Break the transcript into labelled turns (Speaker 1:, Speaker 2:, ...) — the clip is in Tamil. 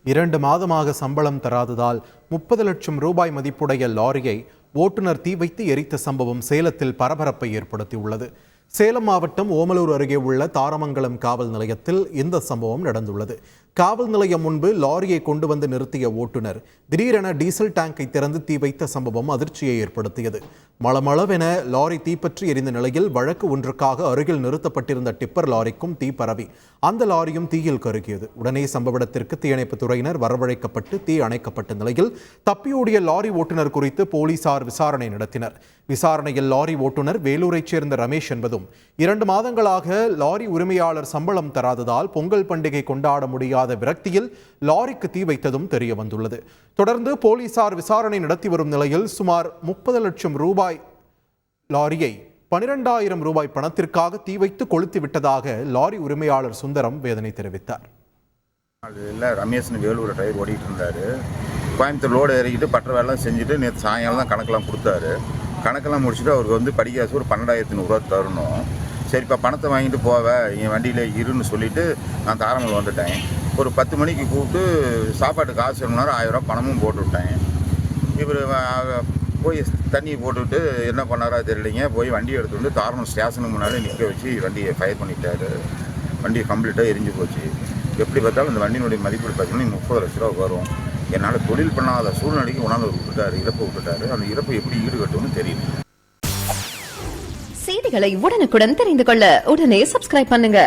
Speaker 1: 2 மாதமாக சம்பளம் தராததால் 30 லட்சம் ரூபாய் மதிப்புடைய லாரியை ஓட்டுநர் தீ வைத்து எரித்த சம்பவம் சேலத்தில் பரபரப்பை ஏற்படுத்தியுள்ளது. சேலம் மாவட்டம் ஓமலூர் அருகே உள்ள தாரமங்கலம் காவல் நிலையத்தில் இந்த சம்பவம் நடந்துள்ளது. காவல் நிலையம் முன்பு லாரியை கொண்டு வந்து நிறுத்திய ஓட்டுநர் திடீரென டீசல் டேங்கை திறந்து தீ வைத்த சம்பவம் அதிர்ச்சியை ஏற்படுத்தியது. மளமளவென லாரி தீப்பற்றி எரிந்த நிலையில் வழக்கு ஒன்றுக்காக அருகில் நிறுத்தப்பட்டிருந்த டிப்பர் லாரிக்கும் தீ பரவி அந்த லாரியும் தீயில் கருகியது. உடனே சம்பவ இடத்திற்கு தீயணைப்பு துறையினர் வரவழைக்கப்பட்டு தீ அணைக்கப்பட்ட நிலையில் தப்பியோடிய லாரி ஓட்டுநர் குறித்து போலீசார் விசாரணை நடத்தினர். விசாரணையில் லாரி ஓட்டுநர் வேலூரைச் சேர்ந்த ரமேஷ் என்பதும் 2 மாதங்களாக லாரி உரிமையாளர் சம்பளம் தராததால் பொங்கல் பண்டிகை கொண்டாட முடியாத விரக்தியில் லாரிக்கு தீ வைத்ததும் தெரிய வந்துள்ளது. தொடர்ந்து போலீசார் விசாரணை நடத்தி வரும் நிலையில் சுமார் 30 லட்சம் ரூபாய் லாரியை 12,000 ரூபாய் பணத்திற்காக தீ வைத்து கொளுத்தி விட்டதாக லாரி உரிமையாளர் சுந்தரம் வேதனை தெரிவித்தார்.
Speaker 2: ரமேஷ் வேலூர் டிரைவர் ஓடிட்டு இருந்தாரு. கோயம்புத்தூர் லோடு இறக்கிட்டு பற்ற வேலை செஞ்சுட்டு நேற்று சாயங்காலம் தான் கணக்கெல்லாம் கொடுத்தாரு. கணக்கெல்லாம் முடிச்சுட்டு அவருக்கு வந்து படிக்காசு ஒரு 12,100 ரூபா தரணும். சரிப்பா பணத்தை வாங்கிட்டு போவேன் என் வண்டியில் இருன்னு சொல்லிவிட்டு நான் தாராமல் வந்துட்டேன். ஒரு 10 மணிக்கு கூப்பிட்டு சாப்பாட்டு காசு வேணும்னாரு 1000 ரூபா பணமும் போட்டுவிட்டேன். இவர் போய் தண்ணி போட்டுவிட்டு என்ன பண்ணாரா தெரியலைங்க. போய் வண்டி எடுத்து வந்து தாராமல் ஸ்டேஷனுக்கு முன்னாடி நிற்க வச்சு வண்டியை ஃபயர் பண்ணிட்டாரு. வண்டி கம்ப்ளீட்டாக எரிஞ்சு போச்சு. எப்படி பார்த்தாலும் இந்த வண்டியினுடைய மதிப்பீடு பார்த்தீங்கன்னா 30 லட்ச ரூபா வரும். என்னால் தொழில் பண்ணாத சூழ்நிலைக்கு உணர்ந்து விட்டுட்டாரு, இறப்பு விட்டுட்டாரு. அந்த இறப்பு எப்படி ஈடுகட்டும்னு தெரியல.
Speaker 3: செய்திகளை உடனுக்குடன் தெரிந்து கொள்ள உடனே சப்ஸ்கிரைப் பண்ணுங்க.